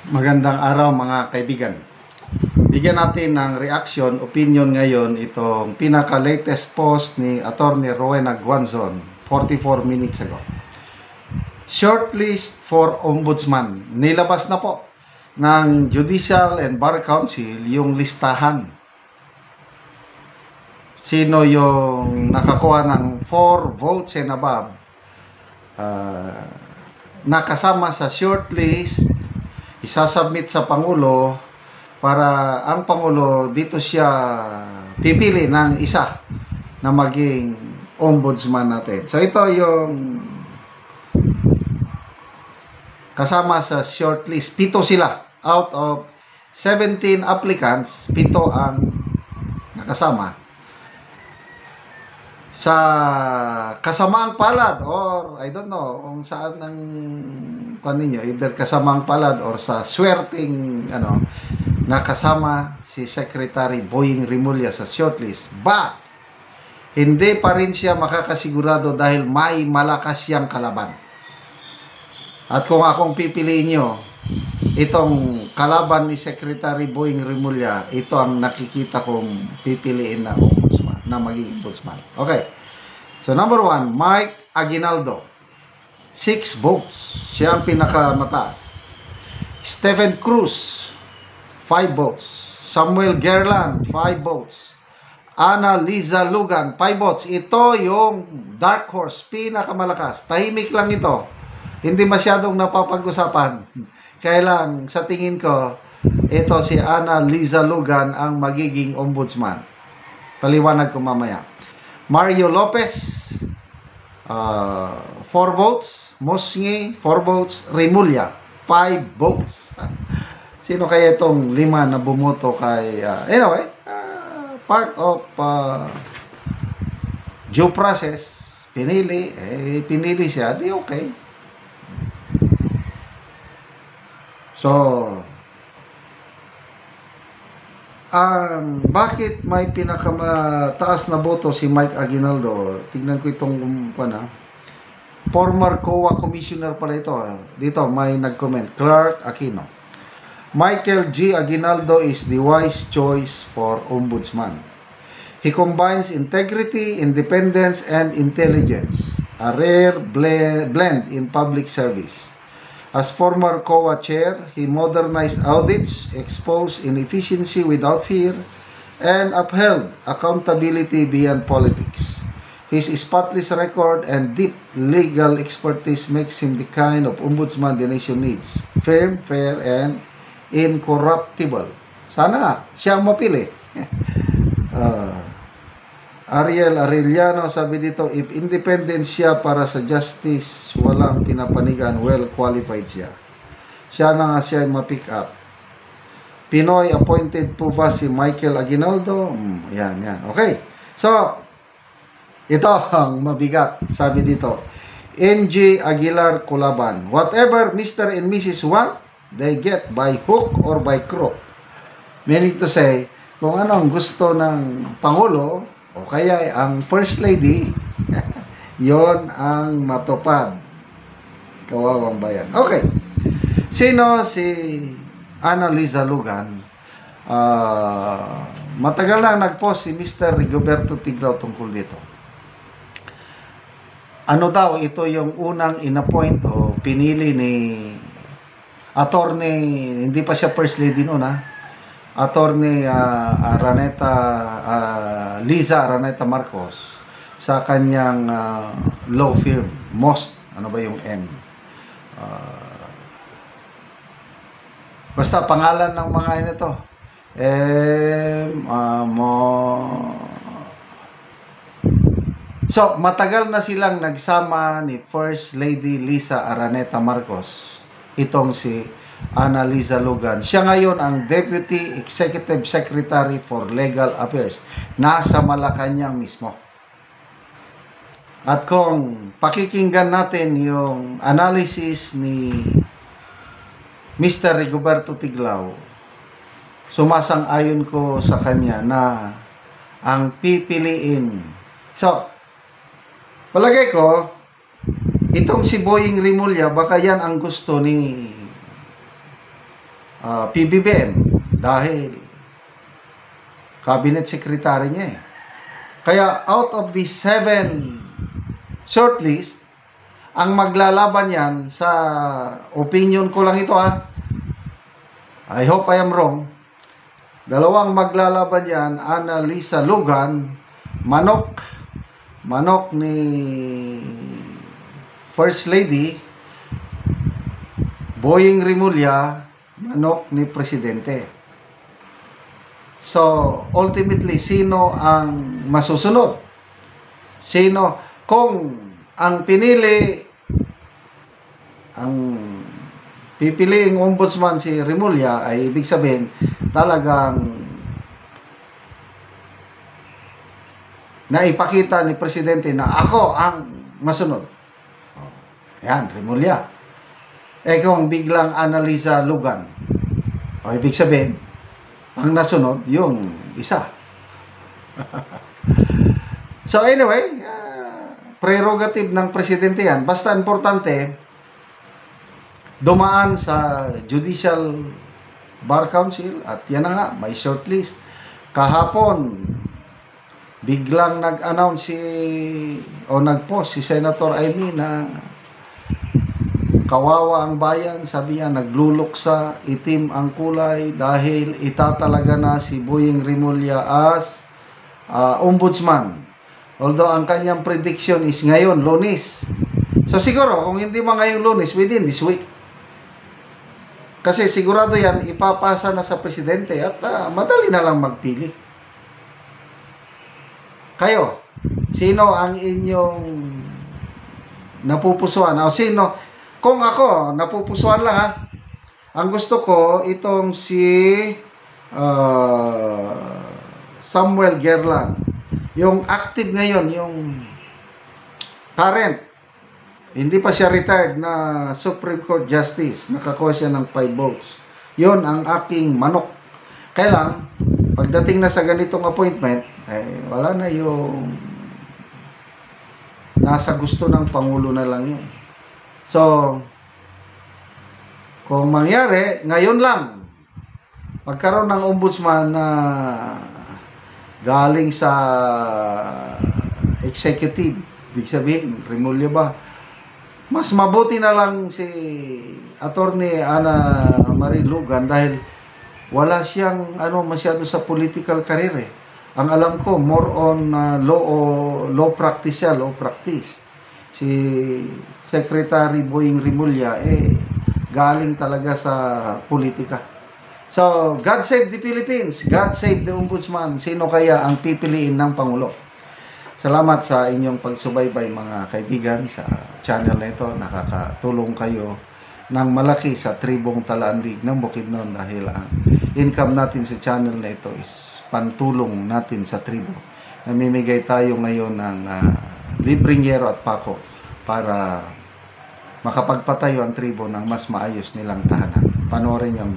Magandang araw mga kaibigan. Bigyan natin ng reaction, opinion ngayon itong pinaka-latest post ni Attorney Rowena Guanzon 44 minutes ago. Shortlist for Ombudsman. Nilabas na po ng Judicial and Bar Council yung listahan. Sino yung nakakuha ng 4 votes and above nakasama sa shortlist, isasubmit sa Pangulo para ang Pangulo dito siya pipili ng isa na maging ombudsman natin. So ito yung kasama sa shortlist. 7 sila. Out of 17 applicants, 7 ang nakasama. Sa kasamaang palad or I don't know kung saan ang ninyo, either kasamaang palad or sa swerting nakasama si Secretary Boying Rimulya sa shortlist, but hindi pa rin siya makakasigurado dahil may malakas siyang kalaban. At kung akong pipiliin nyo, itong kalaban ni Secretary Boying Rimulya, ito ang nakikita kong pipiliin na ombudsman, na magiging ombudsman. Okay. So number 1, Mike Aguinaldo. 6 votes. Siya ang pinakamataas. Stephen Cruz, 5 votes. Samuel Gerland, 5 votes. Ana Liza Lugan, 5 votes. Ito yung dark horse, pinakamalakas. Tahimik lang ito. Hindi masyadong napapag-usapan. Kaya lang, sa tingin ko, ito si Ana Liza Lugan ang magiging ombudsman. Paliwanag ko mamaya. Mario Lopez, 4 votes. Mosngi, 4 votes. Rimulya, 5 votes. Sino kaya itong 5 na bumoto kay... anyway, part of due process. Pinili siya. Di okay. So, bakit may pinakamataas na boto si Mike Aguinaldo? Tingnan ko itong former COA commissioner pala ito. Dito may nag-comment, Clark Aquino. Michael G. Aguinaldo is the wise choice for ombudsman. He combines integrity, independence, and intelligence, a rare blend in public service. As former COA chair, he modernized audits, exposed inefficiency without fear, and upheld accountability beyond politics. His spotless record and deep legal expertise makes him the kind of ombudsman the nation needs. Firm, fair, and incorruptible. Sana siya ang mapili. Ariel Arellano sabi dito, if independent siya para sa justice, walang pinapanigan, well qualified siya. Siya na nga siya ma-pick up. Pinoy appointed po ba si Michael Aguinaldo? Yan. Okay. So, ito ang mabigat. Sabi dito, NG Aguilar Culaban. Whatever Mr. and Mrs. want, they get by hook or by crook. Meaning to say, kung ano ang gusto ng Pangulo, o kaya ang First Lady, yon ang matupad. Kawawang bayan. Okay. Sino si Ana Liza Lugan? Matagal na nag-post si Mr. Rigoberto Tiglao tungkol dito. Ano daw, ito yung unang inappoint o pinili ni attorney, hindi pa siya First Lady noon Attorney Liza Araneta Marcos sa kanyang law firm, MOST, ano ba yung M? Basta pangalan ng mga ito. So, matagal na silang nagsama ni First Lady Liza Araneta Marcos. Itong si Ana Liza Lugan. Siya ngayon ang Deputy Executive Secretary for Legal Affairs. Nasa Malacanang mismo. At kung pakikinggan natin yung analysis ni Mr. Rigoberto Tiglao, sumasang-ayon ko sa kanya na ang pipiliin. So, palagay ko, itong si Boying Rimulya, baka yan ang gusto ni PBBM dahil cabinet secretary niya eh. Kaya out of the 7 shortlist, ang maglalaban yan sa opinion ko lang ito I hope I am wrong. Dalawang maglalaban yan, Annalisa Lugan, manok ni First Lady, Boying Rimulya, manok ni Presidente. So, ultimately, sino ang masusunod? Kung ang pipiliing ombudsman si Rimulya, ay ibig sabihin, talagang naipakita ni Presidente na ako ang masunod. Yan, Rimulya. Kung biglang Annalisa Lugan, ibig sabihin, ang nasunod, yung isa. So anyway, prerogative ng Presidente yan. Basta importante, dumaan sa Judicial Bar Council at yan na nga, may shortlist. Kahapon, biglang nag-announce nag-post si Senator Amy na kawawa ang bayan, sabi niya, nagluluksa, itim ang kulay dahil itatalaga na si Boying Rimulya as ombudsman. Although ang kanyang prediction is ngayon, Lunes. So siguro, kung hindi man ngayong Lunes, within this week. Kasi sigurado yan, ipapasa na sa Presidente at madali na lang magpili. Kayo, sino ang inyong napupusuan? O sino? Kung ako, napupusuan lang ang gusto ko, itong si Samuel Gerland. Yung active ngayon, yung current, hindi pa siya retired na Supreme Court Justice. Nakakuha siya ng 5 votes. Yun ang aking manok. Kaya lang, pagdating na sa ganitong appointment, wala na yung nasa gusto ng Pangulo na lang yun. So, kung mangyari, ngayon lang, magkaroon ng ombudsman na galing sa executive, ibig sabihin, Rimulya ba? Mas mabuti na lang si Attorney Ana Marie Lugan dahil wala siyang masyado sa political career eh. Ang alam ko, more on law practice siya, law practice. Si Secretary Boying Rimulya galing talaga sa politika. So, God save the Philippines. God save the Ombudsman. Sino kaya ang pipiliin ng Pangulo? Salamat sa inyong pagsubaybay mga kaibigan sa channel na ito. Nakakatulong kayo ng malaki sa tribong Talaandig ng Bukidnon dahil ang income natin sa channel na ito is pantulong natin sa tribo. Namimigay tayo ngayon ng libreng yero at pako para makapagpatayo ang tribo ng mas maayos nilang tahanan. Panoorin yung